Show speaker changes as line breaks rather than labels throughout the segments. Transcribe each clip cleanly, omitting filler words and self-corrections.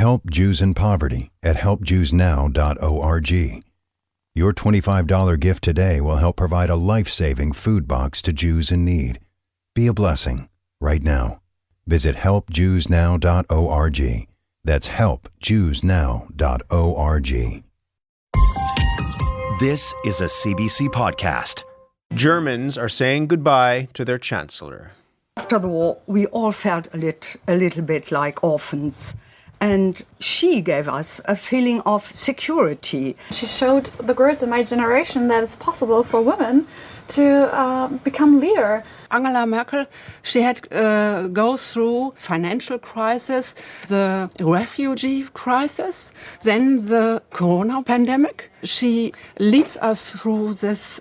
Help Jews in Poverty at helpjewsnow.org. Your $25 gift today will help provide a life-saving food box to Jews in need. Be a blessing right now. Visit helpjewsnow.org. That's helpjewsnow.org.
This is a CBC podcast.
Germans are saying goodbye to their chancellor.
After the war, we all felt a little bit like orphans. And she gave us a feeling of security.
She showed the girls in my generation that it's possible for women to become leader.
Angela Merkel, she had go through financial crisis, the refugee crisis, then the corona pandemic. She leads us through this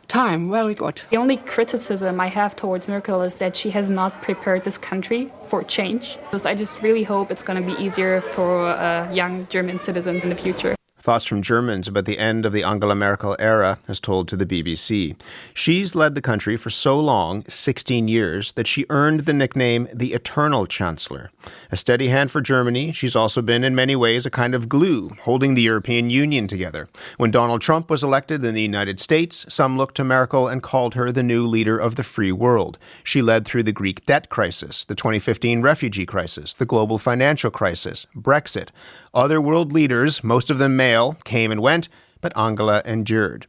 time very good.
The only criticism I have towards Merkel is that she has not prepared this country for change. Because I just really hope it's going to be easier for young German citizens in the future.
Thoughts from Germans about the end of the Angela Merkel era, as told to the BBC. She's led the country for so long, 16 years, that she earned the nickname the Eternal Chancellor. A steady hand for Germany, she's also been in many ways a kind of glue, holding the European Union together. When Donald Trump was elected in the United States, some looked to Merkel and called her the new leader of the free world. She led through the Greek debt crisis, the 2015 refugee crisis, the global financial crisis, Brexit. Other world leaders, most of them male, came and went, but Angela endured.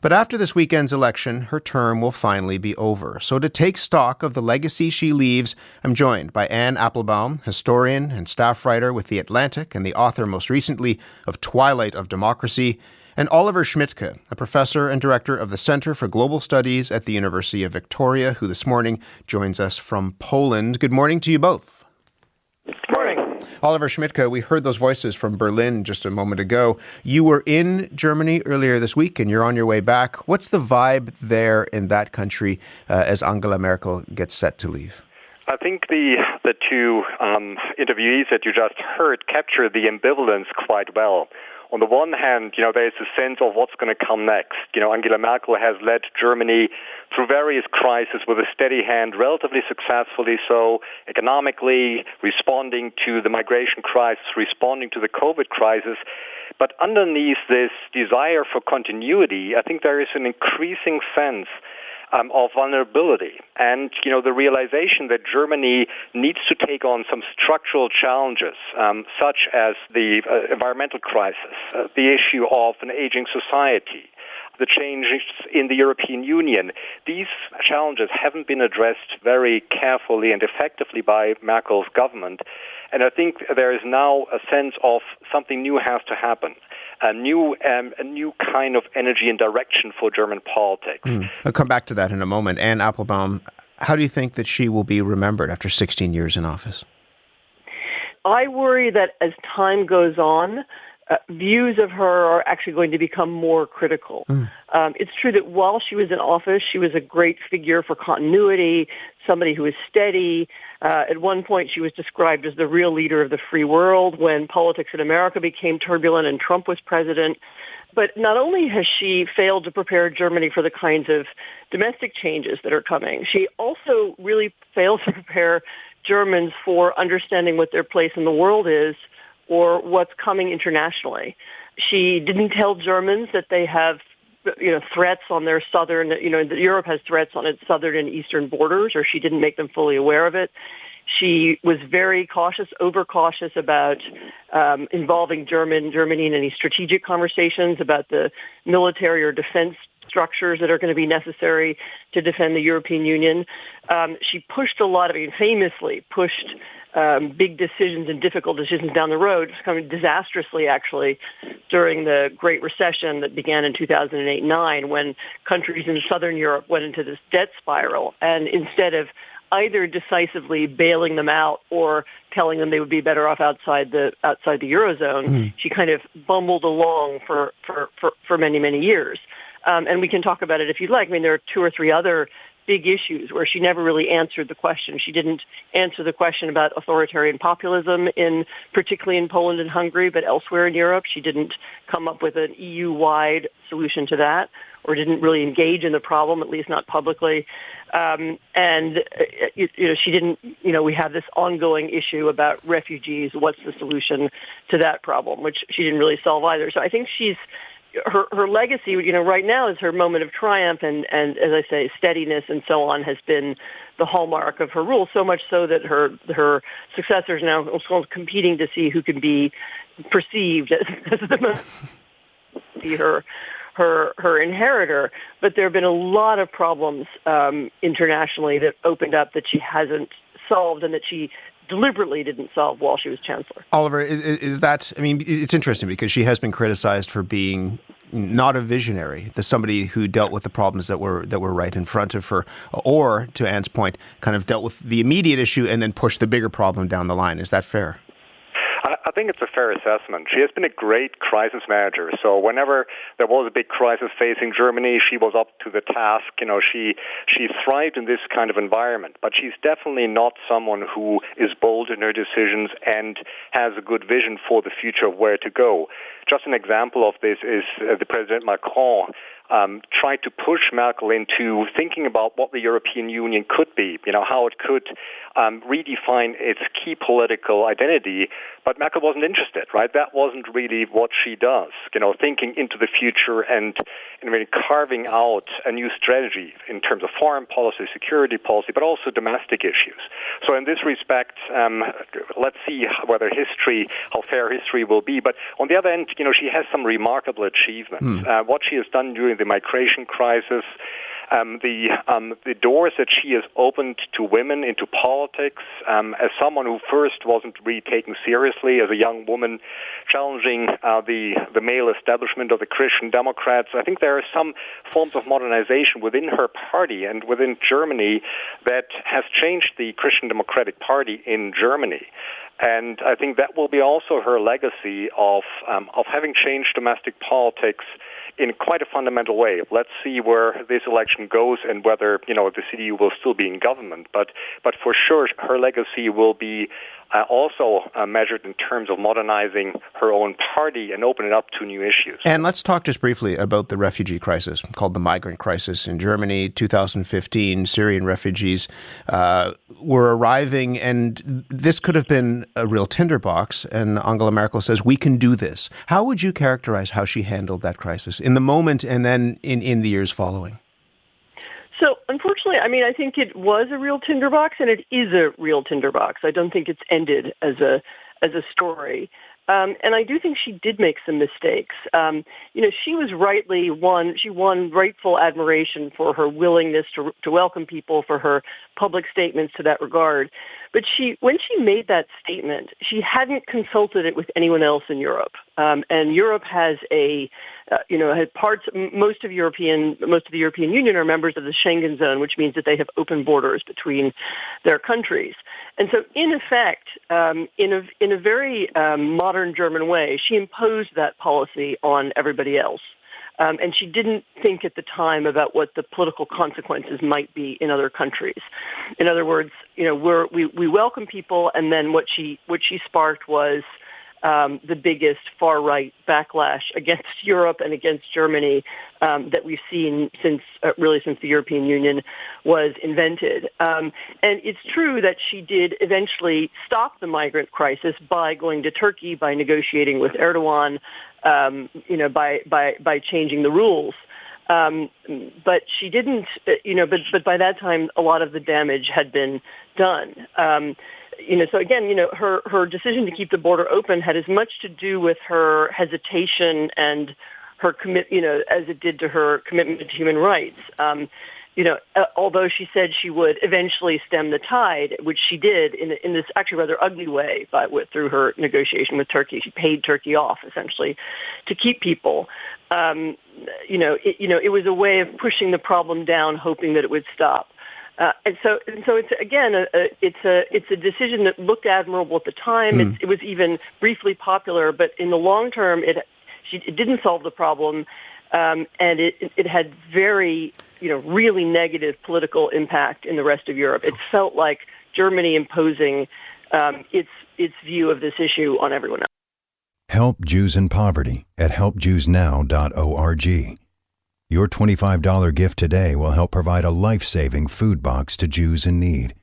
But after this weekend's election, her term will finally be over. So to take stock of the legacy she leaves, I'm joined by Anne Applebaum, historian and staff writer with The Atlantic and the author most recently of Twilight of Democracy, and Oliver Schmidtke, a professor and director of the Center for Global Studies at the University of Victoria, who this morning joins us from Poland. Good morning to you both.
Good morning.
Oliver Schmidtke, we heard those voices from Berlin just a moment ago. You were in Germany earlier this week and you're on your way back. What's the vibe there in that country as Angela Merkel gets set to leave?
I think the two interviewees that you just heard capture the ambivalence quite well. On the one hand, there's a sense of what's going to come next. Angela Merkel has led Germany through various crises with a steady hand, relatively successfully so, economically, responding to the migration crisis, responding to the COVID crisis. But underneath this desire for continuity, I think there is an increasing sense of vulnerability and, the realization that Germany needs to take on some structural challenges, such as the environmental crisis, the issue of an aging society, the changes in the European Union. These challenges haven't been addressed very carefully and effectively by Merkel's government. And I think there is now a sense of something new has to happen. A new kind of energy and direction for German politics.
I'll come back to that in a moment. Anne Applebaum, how do you think that she will be remembered after 16 years in office?
I worry that as time goes on, views of her are actually going to become more critical. It's true that while she was in office, she was a great figure for continuity, somebody who was steady. At one point, she was described as the real leader of the free world when politics in America became turbulent and Trump was president. But not only has she failed to prepare Germany for the kinds of domestic changes that are coming, she also really failed to prepare Germans for understanding what their place in the world is or what's coming internationally. She didn't tell Germans that they have threats on their southern, that Europe has threats on its southern and eastern borders, or she didn't make them fully aware of it. She was very cautious, overcautious about involving Germany in any strategic conversations about the military or defense structures that are going to be necessary to defend the European Union. She pushed famously pushed big decisions and difficult decisions down the road, kind of disastrously, actually, during the Great Recession that began in 2008-9, when countries in Southern Europe went into this debt spiral. And instead of either decisively bailing them out or telling them they would be better off outside the Eurozone, she kind of bumbled along for many, many years. And we can talk about it if you'd like. I mean, there are two or three other big issues where she never really answered the question. She didn't answer the question about authoritarian populism, particularly in Poland and Hungary, but elsewhere in Europe. She didn't come up with an EU-wide solution to that, or didn't really engage in the problem, at least not publicly. She didn't, we have this ongoing issue about refugees. What's the solution to that problem, which she didn't really solve either. So I think her legacy, right now is her moment of triumph and as I say, steadiness and so on has been the hallmark of her rule, so much so that her successors now are competing to see who can be perceived as the most her inheritor. But there have been a lot of problems internationally that opened up that she hasn't solved and that she deliberately didn't solve while she was chancellor.
Oliver, is that, it's interesting because she has been criticized for being not a visionary, somebody who dealt with the problems that were right in front of her, or, to Anne's point, kind of dealt with the immediate issue and then pushed the bigger problem down the line. Is that fair?
I think it's a fair assessment. She has been a great crisis manager. So whenever there was a big crisis facing Germany, she was up to the task. She thrived in this kind of environment. But she's definitely not someone who is bold in her decisions and has a good vision for the future of where to go. Just an example of this is the President Macron tried to push Merkel into thinking about what the European Union could be, how it could redefine its key political identity. But Merkel wasn't interested, right? That wasn't really what she does, thinking into the future and really carving out a new strategy in terms of foreign policy, security policy, but also domestic issues. So in this respect, let's see how fair history will be. But on the other end, she has some remarkable achievements. What she has done during the migration crisis, the doors that she has opened to women into politics, as someone who first wasn't really taken seriously as a young woman, challenging the male establishment of the Christian Democrats. I think there are some forms of modernization within her party and within Germany that has changed the Christian Democratic Party in Germany. And I think that will be also her legacy of having changed domestic politics in quite a fundamental way. Let's see where this election goes and whether, the CDU will still be in government. But for sure, her legacy will be also measured in terms of modernizing her own party and opening it up to new issues.
And let's talk just briefly about the refugee crisis, called the migrant crisis in Germany. 2015, Syrian refugees were arriving, and this could have been a real tinderbox. And Angela Merkel says, we can do this. How would you characterize how she handled that crisis in the moment and then in the years following?
So, unfortunately, I think it was a real tinderbox, and it is a real tinderbox. I don't think it's ended as a story. And I do think she did make some mistakes. She was she won rightful admiration for her willingness to welcome people, for her public statements to that regard. But when she made that statement, she hadn't consulted it with anyone else in Europe. And Europe has most of the European Union are members of the Schengen zone, which means that they have open borders between their countries. And so, in effect, in a very modern German way, she imposed that policy on everybody else. And she didn't think at the time about what the political consequences might be in other countries. In other words, we welcome people, and then what she sparked was the biggest far-right backlash against Europe and against Germany that we've seen since the European Union was invented. And it's true that she did eventually stop the migrant crisis by going to Turkey, by negotiating with Erdogan, by changing the rules. But she didn't, but by that time, a lot of the damage had been done. So again, her decision to keep the border open had as much to do with her hesitation and her as it did to her commitment to human rights. Although she said she would eventually stem the tide, which she did in this actually rather ugly way, through her negotiation with Turkey. She paid Turkey off essentially to keep people. It was a way of pushing the problem down, hoping that it would stop. And so it's again it's a decision that looked admirable at the time. It was even briefly popular, but in the long term, it didn't solve the problem, and it had very really negative political impact in the rest of Europe. It felt like Germany imposing its view of this issue on everyone else.
Help Jews in Poverty at helpjewsnow.org. Your $25 gift today will help provide a life-saving food box to Jews in need.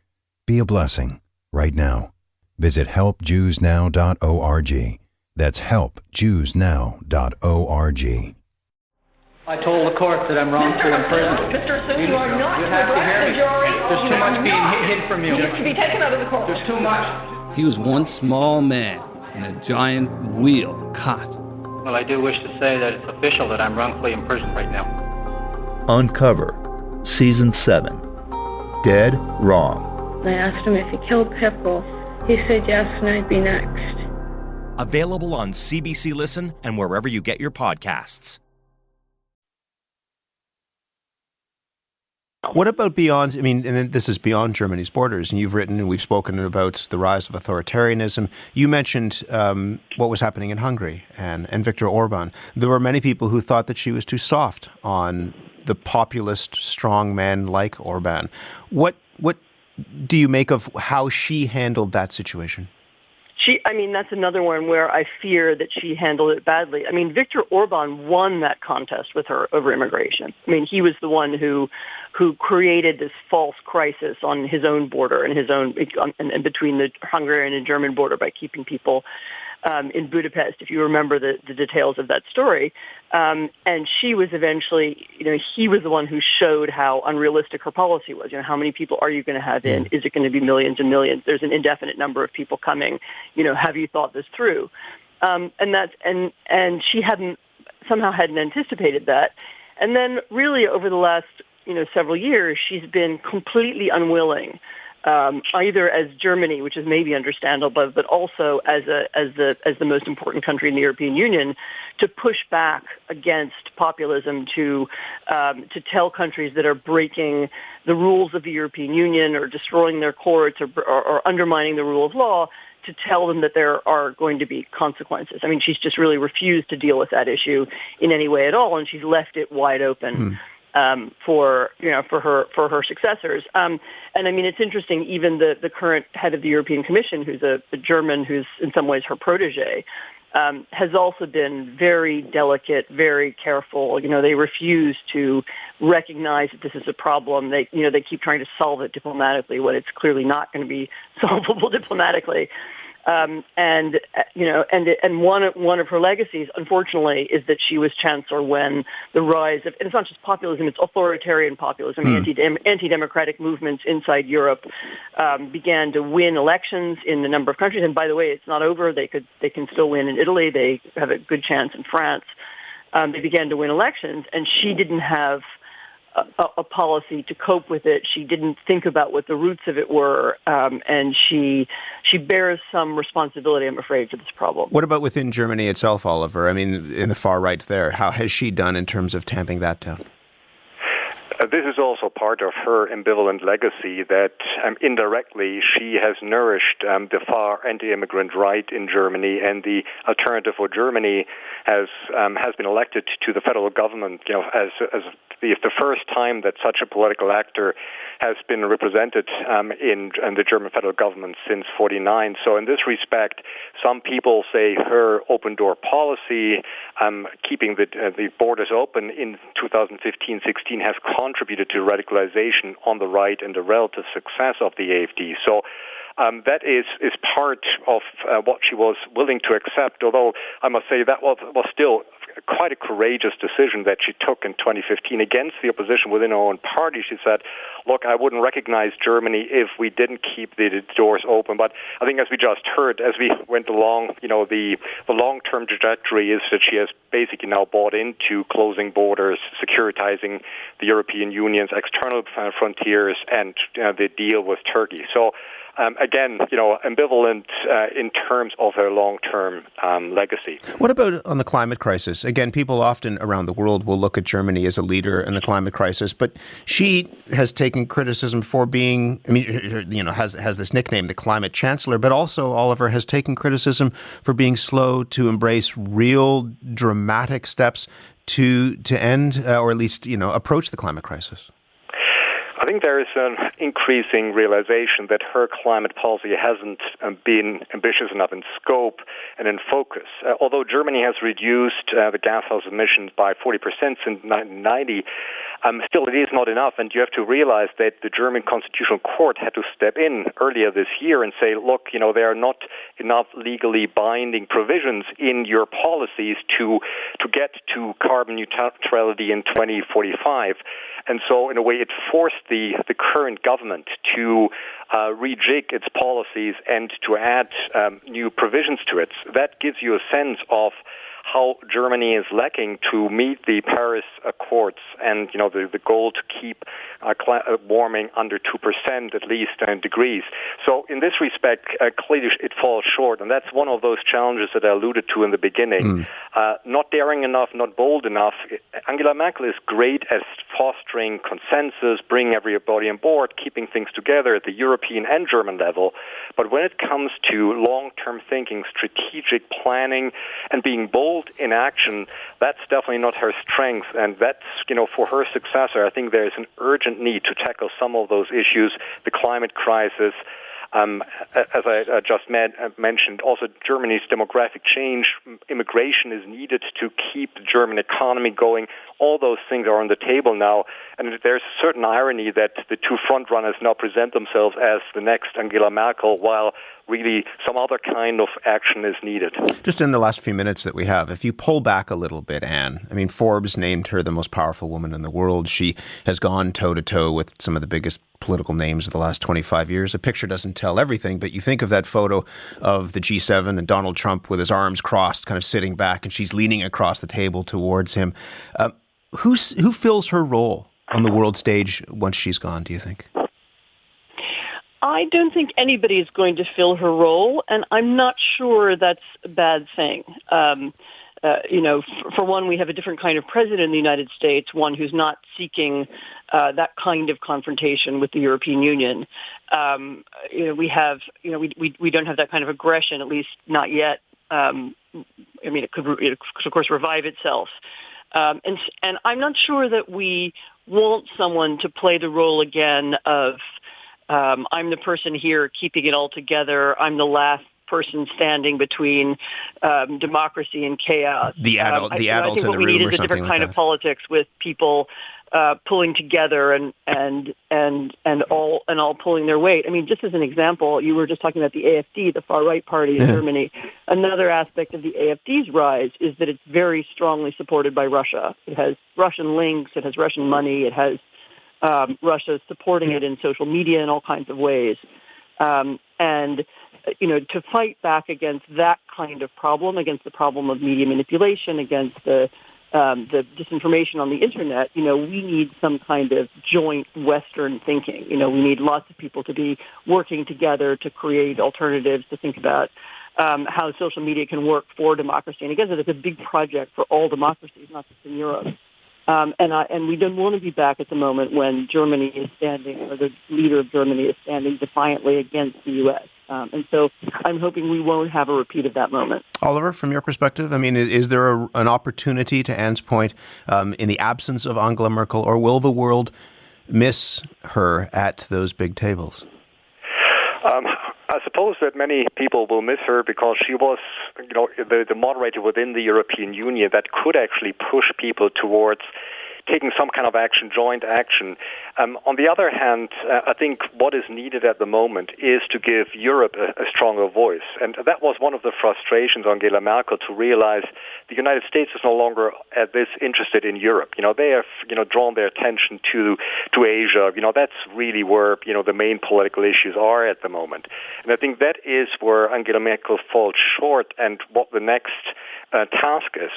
Be a blessing right now. Visit helpjewsnow.org. That's helpjewsnow.org.
I told the court that I'm wrongfully imprisoned.
Mr. Singh, you are not
you have to hear me. There's too much being hid from you.
You need to be taken out of the court.
There's too much.
He was one small man in a giant wheel caught.
Well, I do wish to say that it's official that I'm wrongfully imprisoned right now.
Uncover, Season 7. Dead Wrong.
I asked him if he killed Pippo. He said yes, and I'd be next.
Available on CBC Listen and wherever you get your podcasts.
What about beyond, and then this is beyond Germany's borders, and you've written and we've spoken about the rise of authoritarianism. You mentioned what was happening in Hungary and Viktor Orban. There were many people who thought that she was too soft on the populist strong men like Orban. What do you make of how she handled that situation?
That's another one where I fear that she handled it badly. Viktor Orban won that contest with her over immigration. He was the one who created this false crisis on his own border and and between the Hungarian and German border by keeping people in Budapest, if you remember the details of that story. And she was eventually, he was the one who showed how unrealistic her policy was. How many people are you going to have in? Is it going to be millions and millions? There's an indefinite number of people coming. Have you thought this through? And she hadn't anticipated that. And then really over the last, several years, she's been completely unwilling, either as Germany, which is maybe understandable, but also as the most important country in the European Union, to push back against populism, to tell countries that are breaking the rules of the European Union or destroying their courts or undermining the rule of law, to tell them that there are going to be consequences. She's just really refused to deal with that issue in any way at all, and she's left it wide open. For her successors. It's interesting, even the current head of the European Commission, who's a German, who's in some ways her protege, has also been very delicate, very careful. They refuse to recognize that this is a problem. They keep trying to solve it diplomatically when it's clearly not going to be solvable diplomatically. And one of her legacies, unfortunately, is that she was chancellor when the rise of, and it's not just populism, it's authoritarian populism, anti-democratic movements inside Europe began to win elections in a number of countries. And by the way, it's not over. They can still win in Italy. They have a good chance in France. They began to win elections, and she didn't have a policy to cope with it. She didn't think about what the roots of it were, and she bears some responsibility, I'm afraid, for this problem.
What about within Germany itself, Oliver? In the far right there, how has she done in terms of tamping that down?
This is also part of her ambivalent legacy that indirectly she has nourished the far anti-immigrant right in Germany, and the Alternative for Germany has been elected to the federal government, as the first time that such a political actor has been represented in the German federal government since 1949. So in this respect, some people say her open door policy, keeping the borders open in 2015-16, has contributed to radicalization on the right and the relative success of the AfD. So that is part of what she was willing to accept, although I must say that was still quite a courageous decision that she took in 2015 against the opposition within her own party. She said, look, I wouldn't recognize Germany if we didn't keep the doors open. But I think as we just heard, as we went along, the long-term trajectory is that she has basically now bought into closing borders, securitizing the European Union's external frontiers, and the deal with Turkey. So again, ambivalent in terms of her long-term legacy.
What about on the climate crisis? Again, people often around the world will look at Germany as a leader in the climate crisis, but she has taken criticism for being, has this nickname, the climate chancellor, but also, Oliver, has taken criticism for being slow to embrace real dramatic steps to end, or at least, approach the climate crisis.
I think there is an increasing realization that her climate policy hasn't been ambitious enough in scope and in focus. Although Germany has reduced the gas house emissions by 40% since 1990, still it is not enough. And you have to realize that the German Constitutional Court had to step in earlier this year and say, look, there are not enough legally binding provisions in your policies to get to carbon neutrality in 2045. And so, in a way, it forced the current government to rejig its policies and to add new provisions to it. That gives you a sense of how Germany is lacking to meet the Paris Accords and, the goal to keep warming under 2% at least degrees. So in this respect, clearly it falls short. And that's one of those challenges that I alluded to in the beginning. Not daring enough, not bold enough. Angela Merkel is great at fostering consensus, bringing everybody on board, keeping things together at the European and German level. But when it comes to long-term thinking, strategic planning, and being bold in action, that's definitely not her strength. And that's, for her successor, I think there is an urgent need to tackle some of those issues, the climate crisis, as I just mentioned, also Germany's demographic change, immigration is needed to keep the German economy going. All those things are on the table now, and there's a certain irony that the two frontrunners now present themselves as the next Angela Merkel, while really some other kind of action is needed.
Just in the last few minutes that we have, if you pull back a little bit, Anne, Forbes named her the most powerful woman in the world. She has gone toe-to-toe with some of the biggest political names of the last 25 years. A picture doesn't tell everything, but you think of that photo of the G7 and Donald Trump with his arms crossed, kind of sitting back, and she's leaning across the table towards him. Who fills her role on the world stage once she's gone, do you think?
I don't think anybody is going to fill her role, and I'm not sure that's a bad thing. For one, we have a different kind of president in the United States, one who's not seeking that kind of confrontation with the European Union. We don't have that kind of aggression, at least not yet. It could, of course, revive itself. And I'm not sure that we want someone to play the role again of I'm the person here keeping it all together. I'm the last person standing between democracy and chaos.
The adult
I
in
think
the
what we
room,
need
or
is a
something
different
like
kind
that.
of politics with people pulling together and all pulling their weight. Just as an example, you were just talking about the AfD, the far right party in Germany. Another aspect of the AfD's rise is that it's very strongly supported by Russia. It has Russian links. It has Russian money. It has Russia supporting it in social media in all kinds of ways. To fight back against that kind of problem, against the problem of media manipulation, against the disinformation on the internet, we need some kind of joint Western thinking. We need lots of people to be working together to create alternatives, to think about how social media can work for democracy. And again, it's a big project for all democracies, not just in Europe. And we don't want to be back at the moment when Germany is standing, or the leader of Germany is standing defiantly against the U.S. And so I'm hoping we won't have a repeat of that moment.
Oliver, from your perspective, is there an opportunity, to Anne's point, in the absence of Angela Merkel, or will the world miss her at those big tables?
I suppose that many people will miss her because she was, the moderator within the European Union that could actually push people towards taking some kind of action, joint action. On the other hand, I think what is needed at the moment is to give Europe a stronger voice. And that was one of the frustrations of Angela Merkel, to realize the United States is no longer this interested in Europe. They have, drawn their attention to Asia. That's really where, the main political issues are at the moment. And I think that is where Angela Merkel falls short, and what the next task is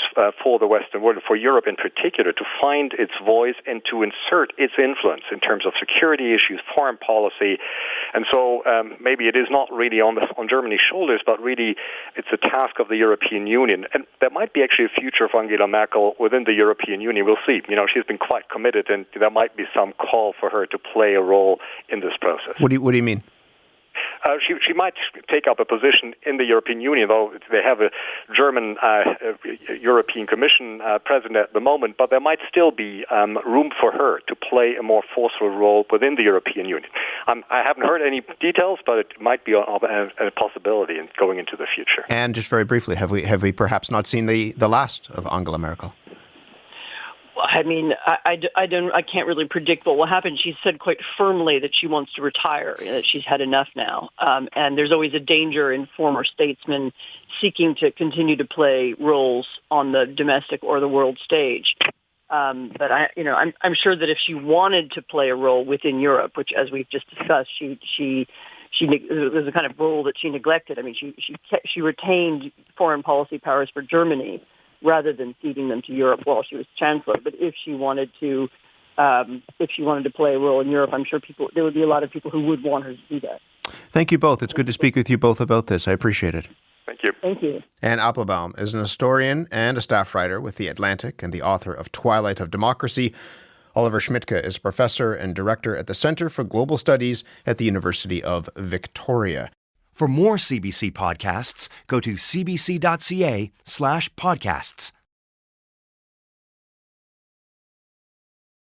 for the Western world, for Europe in particular, to find its voice and to insert its influence in terms of security issues, foreign policy. And so maybe it is not really on Germany's shoulders, but really it's a task of the European Union. And there might be actually a future for Angela Merkel within the European Union. We'll see. She's been quite committed, and there might be some call for her to play a role in this process.
What do you mean?
She might take up a position in the European Union, though they have a German European Commission president at the moment, but there might still be room for her to play a more forceful role within the European Union. I haven't heard any details, but it might be a possibility in going into the future.
And just very briefly, have we perhaps not seen the last of Angela Merkel?
I mean, I can't really predict what will happen. She said quite firmly that she wants to retire, that she's had enough now. And there's always a danger in former statesmen seeking to continue to play roles on the domestic or the world stage. But I'm sure that if she wanted to play a role within Europe, which, as we've just discussed, she there's a kind of role that she neglected. I mean, she retained foreign policy powers for Germany rather than ceding them to Europe while she was chancellor. But if she wanted to play a role in Europe, I'm sure there would be a lot of people who would want her to do that.
Thank you both. It's good to speak with you both about this. I appreciate it.
Thank you.
Thank you.
Anne Applebaum is an historian and a staff writer with The Atlantic and the author of Twilight of Democracy. Oliver Schmidtke is a professor and director at the Center for Global Studies at the University of Victoria.
For more CBC podcasts, go to cbc.ca/podcasts.